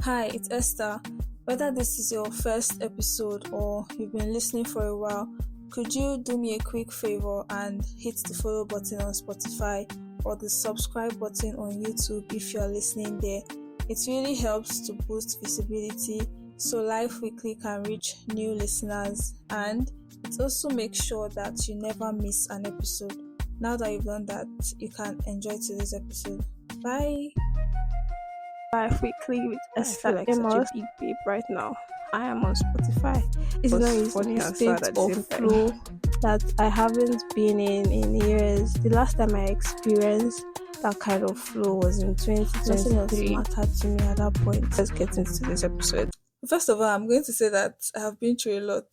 Hi, it's Esther. Whether this is your first episode or you've been listening for a while, could you do me a quick favor and hit the follow button on Spotify or the subscribe button on YouTube if you're listening there? It really helps to boost visibility so Life Weekly can reach new listeners, and it also makes sure that you never miss an episode. Now that you've done that, you can enjoy today's episode. Bye. Life Weekly with I feel Esther like such a Amos. big babe right now. I am on Spotify. It's It's not a funny and state sad at the of same time. flow that I haven't been in years. The last time I experienced that kind of flow was in Nothing else 2023. mattered to me at that point. Let's get into this episode. First of all, I'm going to say that I have been through a lot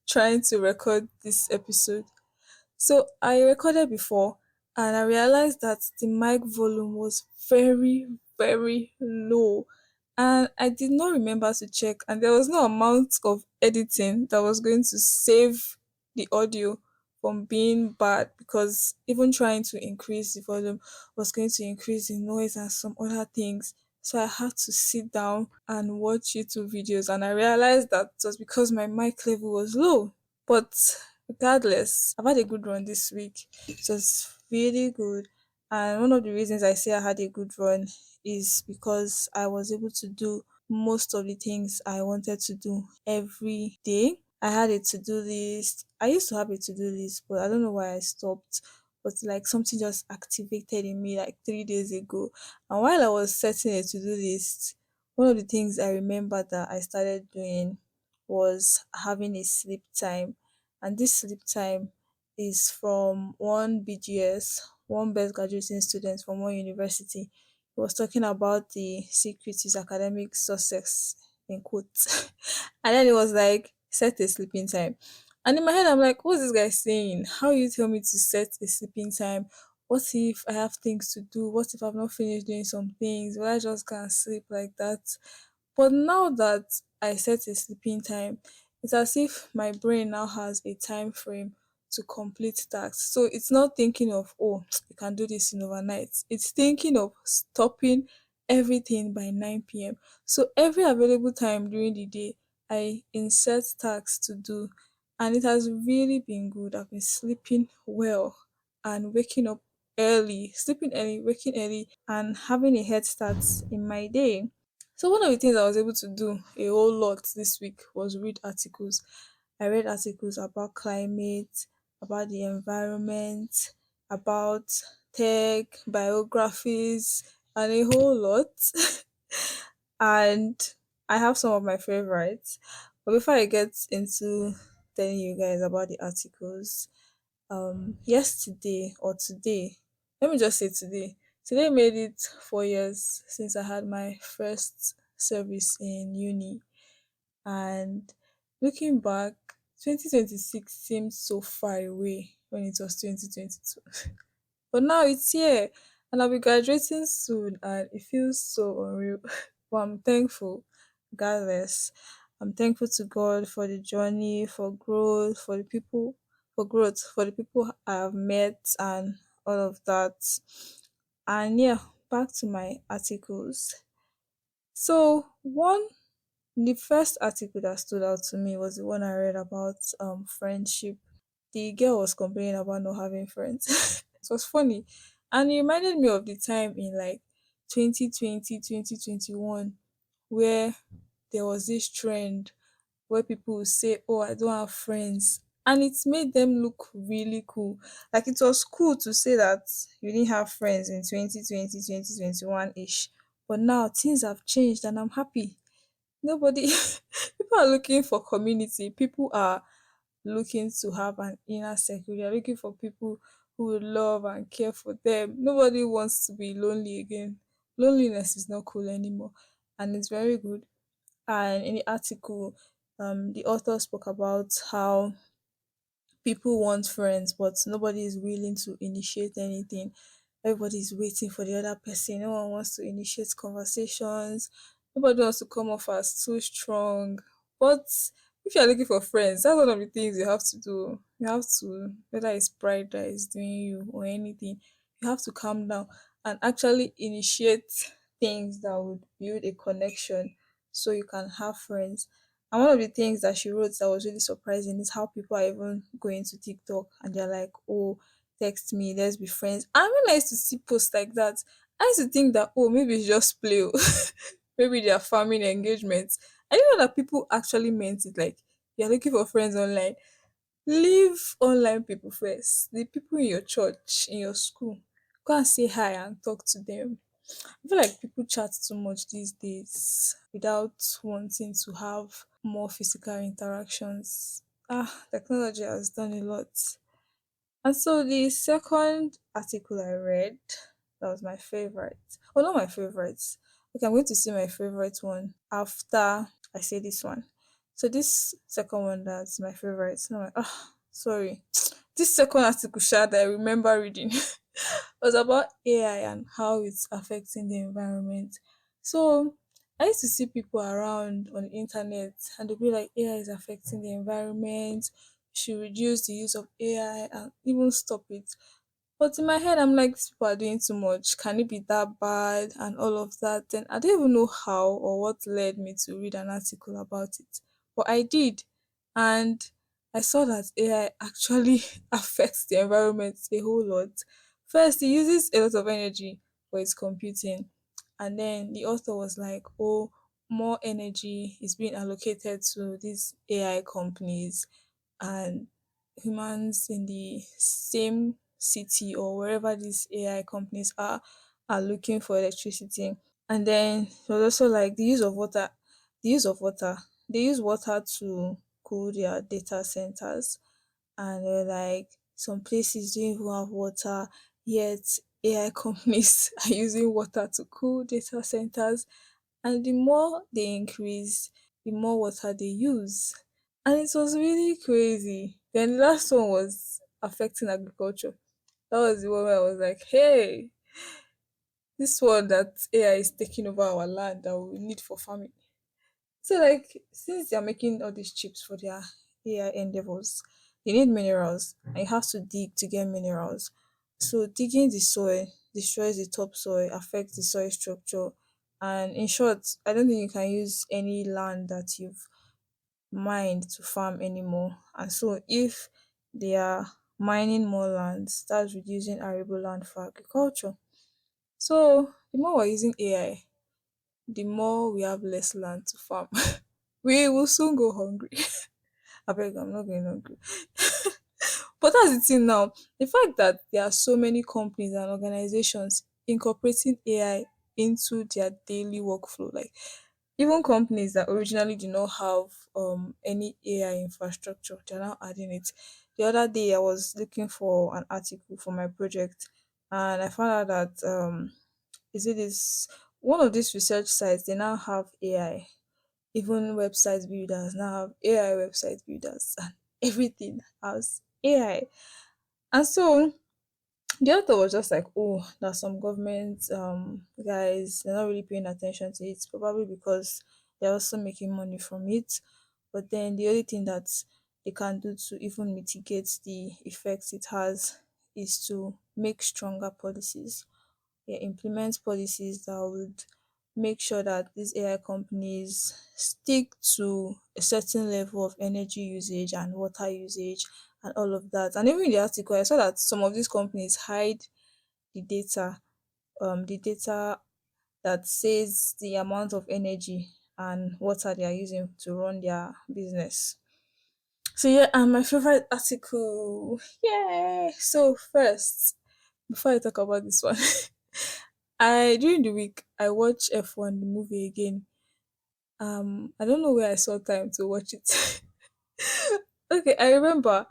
trying to record this episode. So I recorded before and I realized that the mic volume was very, very low. And I did not remember to check, and there was no amount of editing that was going to save the audio from being bad, because even trying to increase the volume was going to increase the noise and some other things. So I had to sit down and watch YouTube videos, and I realized that it was because my mic level was low. But regardless, I've had a good run this week. It was really good. And one of the reasons I say I had a good run is because I was able to do most of the things I wanted to do every day. I had a to do list. I used to have a to do list, but I don't know why I stopped. But like something just activated in me like 3 days ago. And while I was setting a to do list, one of the things I remember that I started doing was having a sleep time. And this sleep time is from one BGS, one best graduating student from one university. He was talking about the secret to his academic success in quotes. And then it was like, set a sleeping time. And in my head, I'm like, what's this guy saying? How you tell me to set a sleeping time? What if I have things to do? What if I've not finished doing some things? Will I just can't sleep like that? But now that I set a sleeping time, it's as if my brain now has a time frame to complete tasks. So it's not thinking of, oh, you can do this in overnight. It's thinking of stopping everything by 9 p.m. So every available time during the day, I insert tasks to do. And it has really been good. I've been sleeping well and waking up early, sleeping early, waking early, and having a head start in my day. So one of the things I was able to do a whole lot this week was read articles. I read articles about climate, about the environment, about tech, biographies, and a whole lot. And I have some of my favorites. But before I get into telling you guys about the articles, yesterday or today, let me just say today made it 4 years since I had my first service in uni. And looking back, 2026 seemed so far away when it was 2022. But now it's here, and I'll be graduating soon, and it feels so unreal. But I'm thankful, regardless. I'm thankful to God for the journey, for growth, for the people I have met, and all of that. And yeah, back to my articles. So the first article that stood out to me was the one I read about friendship. The girl was complaining about not having friends. It was funny. And it reminded me of the time in like 2020, 2021, where there was this trend where people would say, oh, I don't have friends. And it made them look really cool. Like it was cool to say that you didn't have friends in 2020, 2021 ish. But now things have changed and I'm happy. Nobody, people are looking for community. People are looking to have an inner circle. They're looking for people who will love and care for them. Nobody wants to be lonely again. Loneliness is not cool anymore, and it's very good. And in the article, the author spoke about how people want friends, but nobody is willing to initiate anything. Everybody is waiting for the other person. No one wants to initiate conversations. Nobody wants to come off as too strong. But if you're looking for friends, that's one of the things you have to do. You have to, whether it's pride that is doing you or anything, you have to calm down and actually initiate things that would build a connection so you can have friends. And one of the things that she wrote that was really surprising is how people are even going to TikTok and they're like, oh, text me, let's be friends. And when I used to see posts like that, I used to think that, oh, maybe it's just play. Oh. Maybe they are farming engagements. I didn't know that people actually meant it. Like, you're looking for friends online. Leave online people first. The people in your church, in your school, go and say hi and talk to them. I feel like people chat too much these days without wanting to have more physical interactions. Technology has done a lot. And so the second article I read, that was my favorite. Oh, not my favorite. Okay, I'm going to see my favorite one after I say this one. So this second one that's my favorite. No, sorry. This second article that I remember reading was about AI and how it's affecting the environment. So I used to see people around on the internet and they'll be like, AI is affecting the environment, should reduce the use of AI and even stop it. But in my head, I'm like, these people are doing too much. Can it be that bad? And all of that. Then I don't even know how or what led me to read an article about it. But I did. And I saw that AI actually affects the environment a whole lot. First, it uses a lot of energy for its computing. And then the author was like, oh, more energy is being allocated to these AI companies and humans in the same city or wherever these AI companies are looking for electricity. And then it was also like the use of water. They use water to cool their data centers and they're like some places don't even have water yet AI companies are using water to cool data centers and the more they increase, the more water they use. And it was really crazy. Then the last one was affecting agriculture. That was the one where I was like, hey, this one that AI is taking over our land that we need for farming. So like since they're making all these chips for their AI endeavors, they need minerals and you have to dig to get minerals. So digging the soil destroys the topsoil, affects the soil structure. And in short, I don't think you can use any land that you've mined to farm anymore. And so if they are mining more lands, that's reducing arable land for agriculture. So the more we're using AI, the more we have less land to farm. We will soon go hungry. I beg, I'm not going hungry. But that's the thing now. The fact that there are so many companies and organizations incorporating AI into their daily workflow, like even companies that originally did not have any AI infrastructure, they're now adding it. The other day, I was looking for an article for my project, and I found out that is it is one of these research sites. They now have AI. Even website builders now have AI website builders, and everything has AI. And so the author was just like, oh, that some government guys they're not really paying attention to it, probably because they're also making money from it. But then the only thing that they can do to even mitigate the effects it has is to make stronger policies. Yeah, implement policies that would make sure that these AI companies stick to a certain level of energy usage and water usage and all of that. And even in the article, I saw that some of these companies hide the data, the data that says the amount of energy and water they are using to run their business. So yeah, and my favorite article. Yay! So first, before I talk about this one, I during the week I watched F1 the movie again. I don't know where I saw time to watch it. Okay, I remember.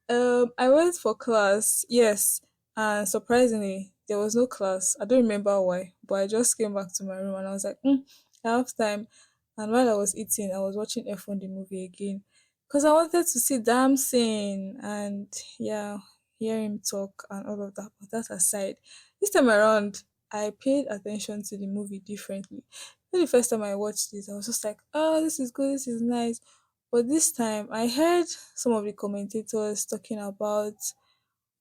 I went for class, yes, and surprisingly, there was no class. I don't remember why, but I just came back to my room and I was like, I have time. And while I was eating, I was watching F1 the movie again because I wanted to see Damson and yeah, hear him talk and all of that. But that aside, this time around, I paid attention to the movie differently. The first time I watched this, I was just like, oh, this is good, this is nice. But this time, I heard some of the commentators talking about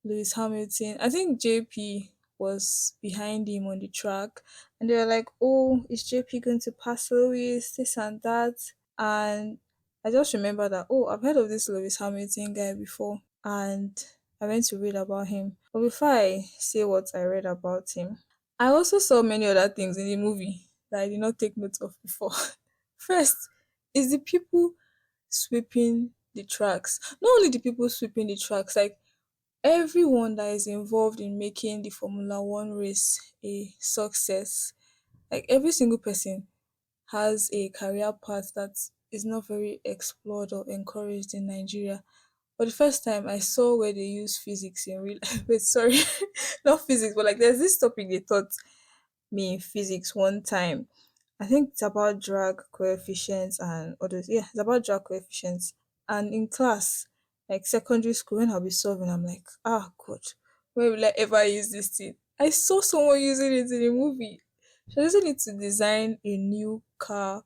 Lewis Hamilton. I think JP was behind him on the track, and they were like, "Oh, is JP going to pass Lewis? This and that." And I just remember that, oh, I've heard of this Lewis Hamilton guy before, and I went to read about him. But before I say what I read about him, I also saw many other things in the movie that I did not take note of before. First is the people sweeping the tracks. Not only the people sweeping the tracks, like everyone that is involved in making the Formula One race a success, like every single person has a career path that is not very explored or encouraged in Nigeria. For the first time, I saw where they use physics in real. Wait, sorry, not physics, but like there's this topic they taught me in physics one time. I think it's about drag coefficients and others. Yeah, it's about drag coefficients. And in class, like secondary school, when I'll be solving, I'm like, ah, God, where will I ever use this thing? I saw someone using it in a movie. She was using it to design a new car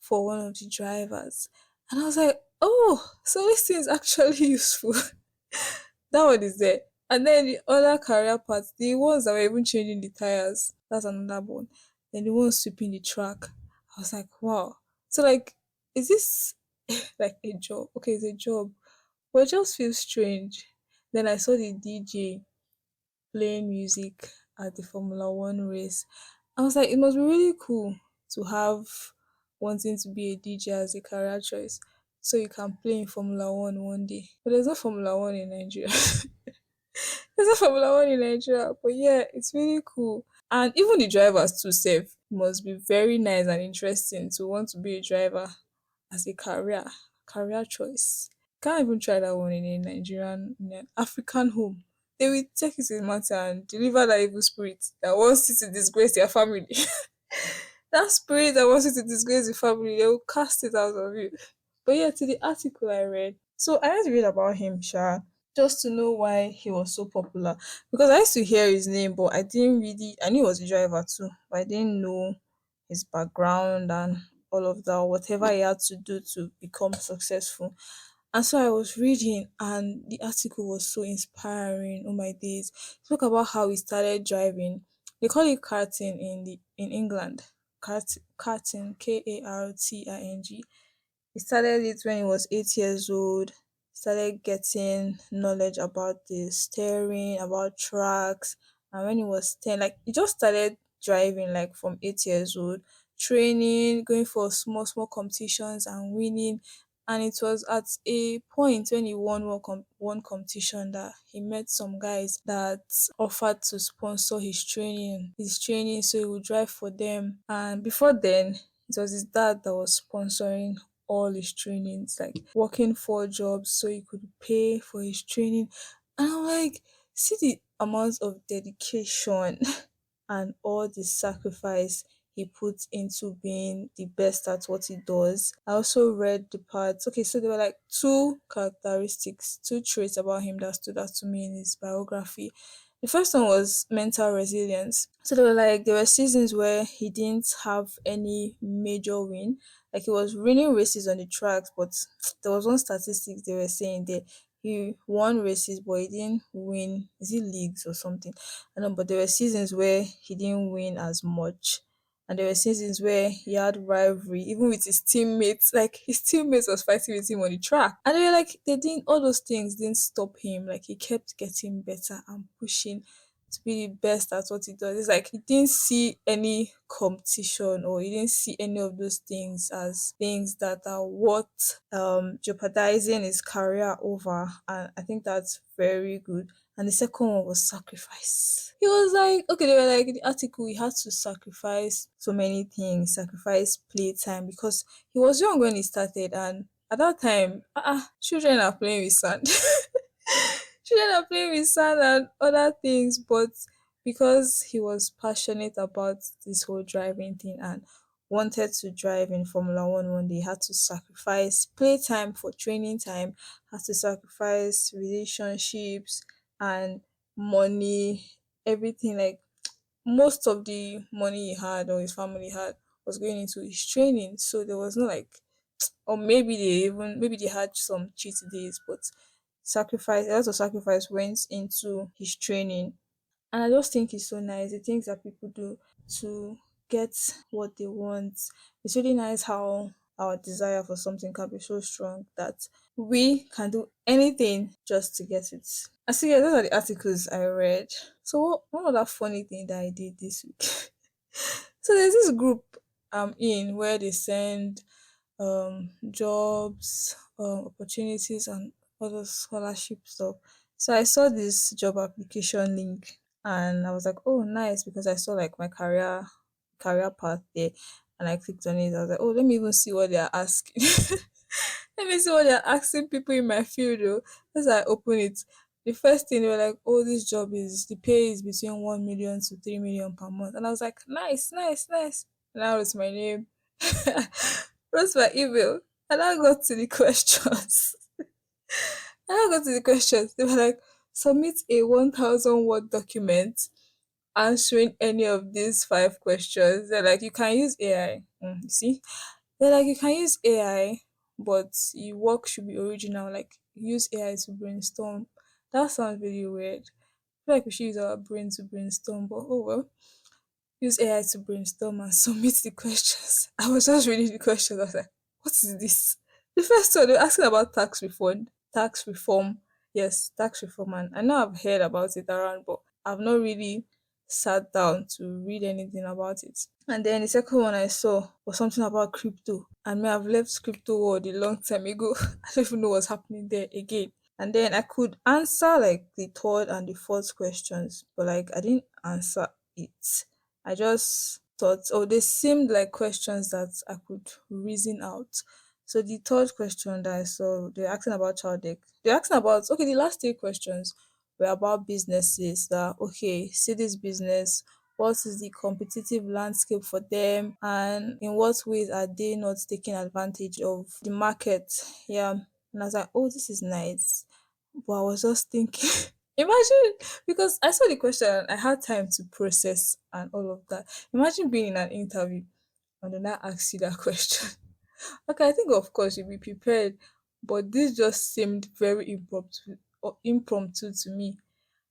for one of the drivers. And I was like, oh, so this thing is actually useful. That one is there. And then the other career parts, the ones that were even changing the tires, that's another one. Then the ones sweeping the track. I was like, wow. So like, is this like a job? Okay, it's a job. But it just feels strange. Then I saw the DJ playing music at the Formula One race. I was like, it must be really cool to have wanting to be a DJ as a career choice. So you can play in Formula One day. But there's no Formula One in Nigeria. There's no Formula One in Nigeria. But yeah, it's really cool. And even the drivers too safe must be very nice and interesting to want to be a driver as a career choice. Can't even try that one in a Nigerian, in an African home. They will take it to the matter and deliver that evil spirit that wants you to disgrace their family. That spirit that wants you to disgrace the family, they will cast it out of you. But yeah, to the article I read. So I had to read about him, Sha, just to know why he was so popular. Because I used to hear his name, but I didn't really I knew he was a driver too, but I didn't know his background and all of that, whatever he had to do to become successful. And so I was reading, and the article was so inspiring. Oh my days! Talk about how he started driving. They call it karting in England. Karting, Karting. He started it when he was 8 years old. Started getting knowledge about the steering, about tracks, and when he was 10, like he just started driving like from 8 years old, training, going for small competitions and winning. And it was at a point when he won one competition that he met some guys that offered to sponsor his training so he would drive for them. And before then, it was his dad that was sponsoring all his trainings, like working 4 jobs so he could pay for his training. And I'm like, see the amount of dedication and all the sacrifice he puts into being the best at what he does. I also read the parts. Okay, so there were like two characteristics, two traits about him that stood out to me in his biography. The first one was mental resilience. So there were seasons where he didn't have any major win. Like he was winning races on the tracks, but there was one statistics they were saying that he won races but he didn't win, is it leagues or something? I know, but there were seasons where he didn't win as much. And there were seasons where he had rivalry, even with his teammates. Like his teammates was fighting with him on the track. And they were like, they didn't all those things didn't stop him. Like he kept getting better and pushing to be the best at what he does. It's like he didn't see any competition or he didn't see any of those things as things that are worth jeopardizing his career over. And I think that's very good. And the second one was sacrifice. He was like, okay, they were like in the article, he had to sacrifice so many things, sacrifice playtime because he was young when he started, and at that time, children are playing with sand. Children are playing with sand and other things, but because he was passionate about this whole driving thing and wanted to drive in Formula One day, he had to sacrifice playtime for training time, had to sacrifice relationships and money, everything. Like most of the money he had or his family had was going into his training. So there was no like, or maybe they had some cheat days, but a lot of sacrifice went into his training. And I just think it's so nice. The things that people do to get what they want. It's really nice how our desire for something can be so strong that we can do anything just to get it. I see, yeah, those are the articles I read. So one other funny thing that I did this week. So there's this group I'm in where they send jobs, opportunities, and other scholarship stuff. So I saw this job application link, and I was like, oh, nice, because I saw like my career path there, and I clicked on it. I was like, oh, let me even see what they are asking. Let me see what they're asking people in my field. Though, as I open it, the first thing they were like, "Oh, this job is the pay is between 1 million to 3 million per month," and I was like, "Nice, nice, nice." And I wrote my name, wrote my email, and I got to the questions. And I got to the questions. They were like, "Submit a 1,000 word document answering any of these five questions." They're like, "You can use AI." You see, they're like, you can use AI, but your work should be original. Like, use AI to brainstorm. That sounds really weird. I feel like we should use our brain to brainstorm, but oh well. Use AI to brainstorm and submit the questions. I was just reading the questions. I was like, what is this? The first one, they were asking about tax reform. Tax reform. Yes, tax reform. And I know I've heard about it around, but I've not really sat down to read anything about it. And then the second one I saw was something about crypto. And me, I've left crypto world a long time ago. I don't even know what's happening there again. And then I could answer like the third and the fourth questions, but like I didn't answer it. I just thought, oh, they seemed like questions that I could reason out. So the third question that I saw, they're asking about child deck. They're asking about, okay, the last three questions were about businesses that, okay, see this business, what is the competitive landscape for them, and in what ways are they not taking advantage of the market? Yeah. And I was like, oh, this is nice. But I was just thinking, imagine, because I saw the question and I had time to process and all of that. Imagine being in an interview and then I ask you that question. Okay, I think of course you'll be prepared, but this just seemed very impromptu to me.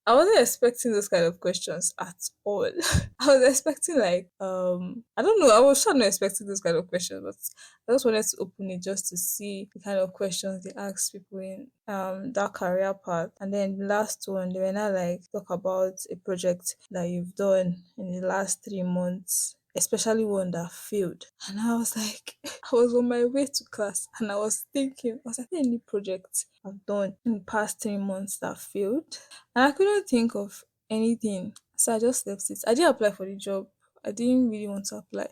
I wasn't expecting those kind of questions at all. I was expecting like I don't know, I was sure not expecting those kind of questions, but I just wanted to open it just to see the kind of questions they ask people in that career path. And then the last one, they were not like talk about a project that you've done in the last 3 months, especially one that failed. And I was like, I was on my way to class and I was thinking, I was like, any project I've done in the past 3 months that failed? And I couldn't think of anything. So I just left it. I didn't apply for the job. I didn't really want to apply.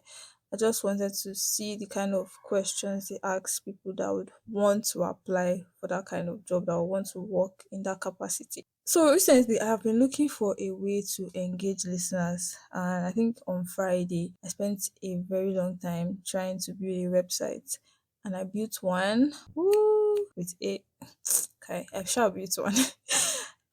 I just wanted to see the kind of questions they ask people that would want to apply for that kind of job, that would want to work in that capacity. So recently, I have been looking for a way to engage listeners, and I think on Friday, I spent a very long time trying to build a website, and I built one. Woo, with a okay, I shall built one.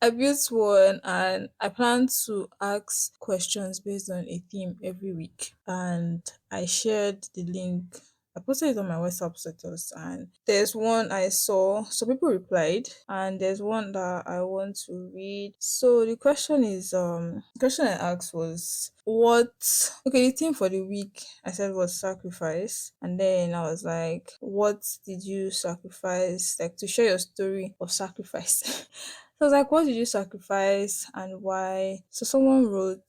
I built one and I plan to ask questions based on a theme every week. And I shared the link. I posted it on my WhatsApp status, and there's one I saw. So people replied, and there's one that I want to read. So the question is, the question I asked was, what? Okay, the theme for the week I said was sacrifice, and then I was like, what did you sacrifice? Like to share your story of sacrifice. So I was like, what did you sacrifice and why? So someone wrote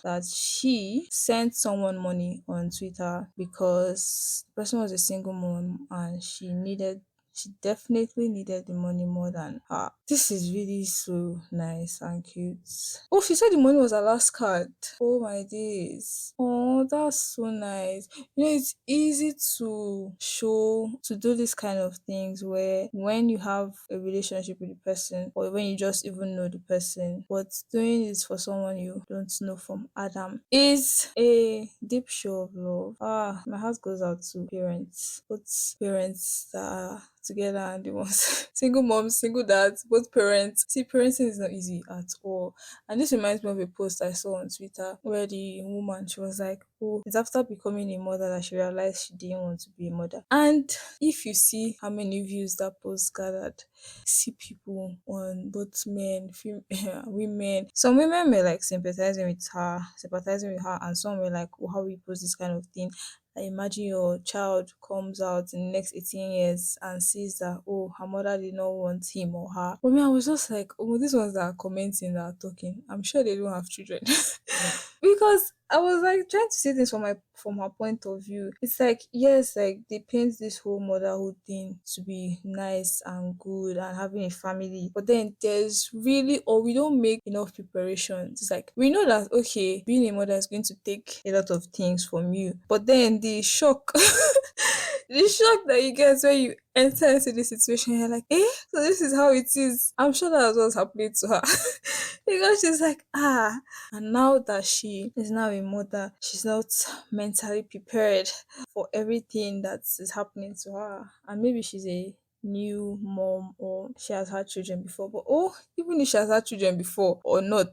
that she sent someone money on Twitter because the person was a single mom and she definitely needed the money more than her. This is really so nice and cute. Oh, she said the money was her last card. Oh my days. Oh, that's so nice. You know, it's easy to do this kind of things where when you have a relationship with the person or when you just even know the person, but doing this for someone you don't know from Adam is a deep show of love. Ah, my heart goes out to parents, both parents that are together and the ones single moms, single dads, both parents. See, parenting is not easy at all. And this reminds me of a post I saw on Twitter where the woman, she was like, oh, it's after becoming a mother that she realized she didn't want to be a mother. And if you see how many views that post gathered, see people on both men, women. Some women were like sympathizing with her, and some were like, oh, how we post this kind of thing. Like, imagine your child comes out in the next 18 years and sees that, oh, her mother did not want him or her. But me, I was just like, oh, these ones that are commenting, that are talking, I'm sure they don't have children. Because I was like trying to see things from her point of view. It's like, yes, like they paint this whole motherhood thing to be nice and good and having a family, but then there's really, or we don't make enough preparations. It's like we know that, okay, being a mother is going to take a lot of things from you, but then the shock the shock that you get when you enter into this situation, you're like, eh, so this is how it is. I'm sure that was what's happening to her. Because she's like, ah, and now that she is now a mother, she's not mentally prepared for everything that is happening to her. And maybe she's a new mom, or she has had children before. But oh, even if she has had children before or not,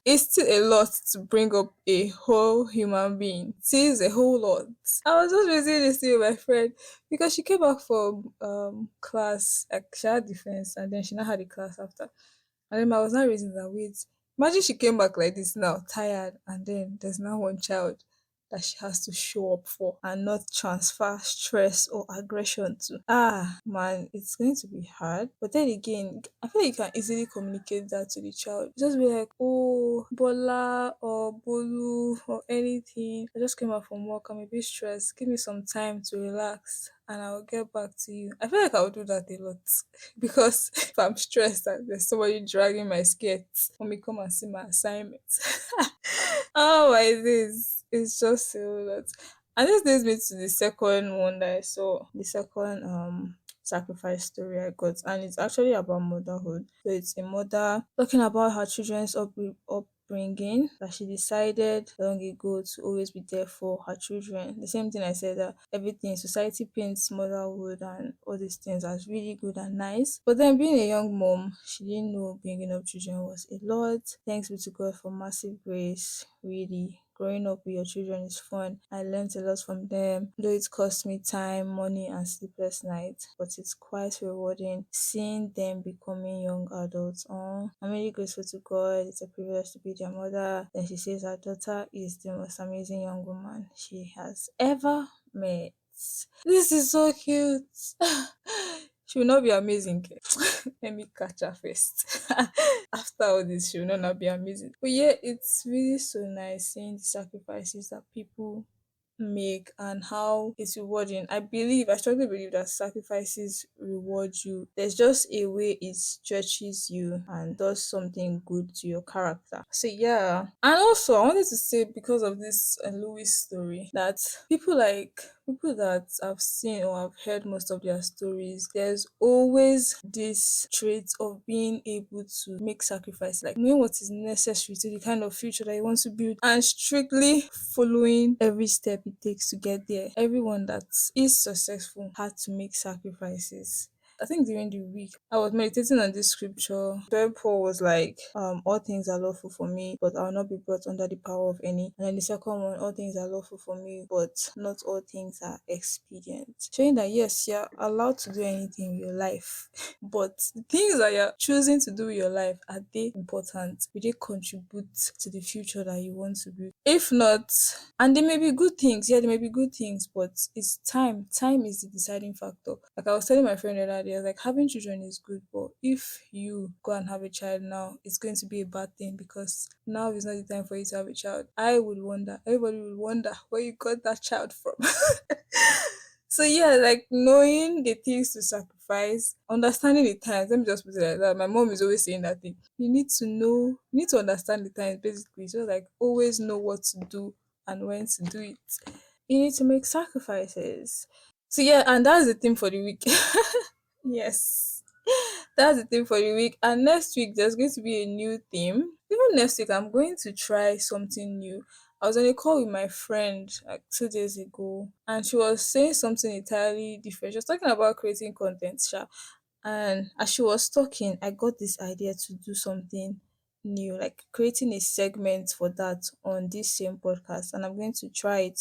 it's still a lot to bring up a whole human being. It is a whole lot. I was just raising this to my friend because she came back from class, like she had defense, and then she now had a class after. And then I was not raising that weight. Imagine she came back like this now, tired, and then there's now one child that she has to show up for and not transfer stress or aggression to. Ah, man, it's going to be hard. But then again, I feel like you can easily communicate that to the child. Just be like, oh, Bola or Bolu or anything. I just came out from work. I'm a bit stressed. Give me some time to relax and I'll get back to you. I feel like I'll do that a lot because if I'm stressed and there's somebody dragging my skirt when me come and see my assignment. Oh my days. It's just a lot. And this leads me to the second one that I saw. The second sacrifice story I got, and it's actually about motherhood. So it's a mother talking about her children's upbringing, that she decided long ago to always be there for her children. The same thing I said, that everything society paints motherhood and all these things as really good and nice. But then being a young mom, she didn't know bringing up children was a lot. Thanks be to God for massive grace, really. Growing up with your children is fun. I learned a lot from them, though it cost me time, money, and sleepless nights. But it's quite rewarding seeing them becoming young adults. Oh, I'm really grateful to God. It's a privilege to be their mother. Then she says her daughter is the most amazing young woman she has ever met. This is so cute. She will not be amazing. Let me catch her first. After all this, she will not now be amazing. But yeah, it's really so nice seeing the sacrifices that people make and how it's rewarding. I strongly believe that sacrifices reward you. There's just a way it stretches you and does something good to your character. So yeah. And also I wanted to say, because of this Louis story, that people that I've seen or have heard most of their stories, there's always this trait of being able to make sacrifice, like knowing what is necessary to the kind of future that you want to build and strictly following every step it takes to get there. Everyone that is successful had to make sacrifices. I think during the week I was meditating on this scripture where Paul was like, all things are lawful for me, but I will not be brought under the power of any. And then the second one, all things are lawful for me, but not all things are expedient. Showing that yes, you're allowed to do anything in your life, but the things that you're choosing to do with your life, are they important? Will they contribute to the future that you want to build? If not, and they may be good things, yeah, they may be good things, but it's time. Time is the deciding factor. Like I was telling my friend the other day, I was like, having children is good, but if you go and have a child now, it's going to be a bad thing because now is not the time for you to have a child. I would wonder, everybody would wonder where you got that child from. So yeah, like knowing the things to sacrifice, understanding the times. Let me just put it like that. My mom is always saying that thing. You need to know, you need to understand the times basically. So like always know what to do and when to do it. You need to make sacrifices. So yeah, and that's the thing for the week. Yes. That's the thing for the week. And next week there's going to be a new theme. Even next week I'm going to try something new. I was on a call with my friend like 2 days ago, and she was saying something entirely different. She was talking about creating content, sha. And as she was talking, I got this idea to do something new, like creating a segment for that on this same podcast, and I'm going to try it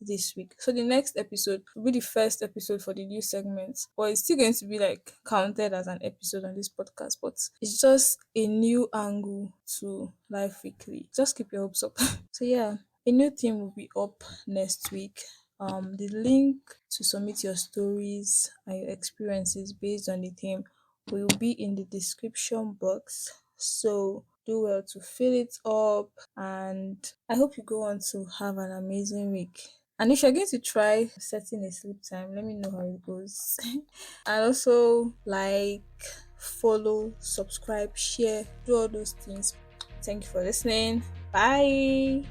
this week. So the next episode will be the first episode for the new segment, but it's still going to be like counted as an episode on this podcast, but it's just a new angle to Life Weekly. Just keep your hopes up. So yeah, a new theme will be up next week. The link to submit your stories and your experiences based on the theme will be in the description box. So do well to fill it up, and I hope you go on to have an amazing week. And if you're going to try setting a sleep time, let me know how it goes. And also like, follow, subscribe, share, do all those things. Thank you for listening. Bye.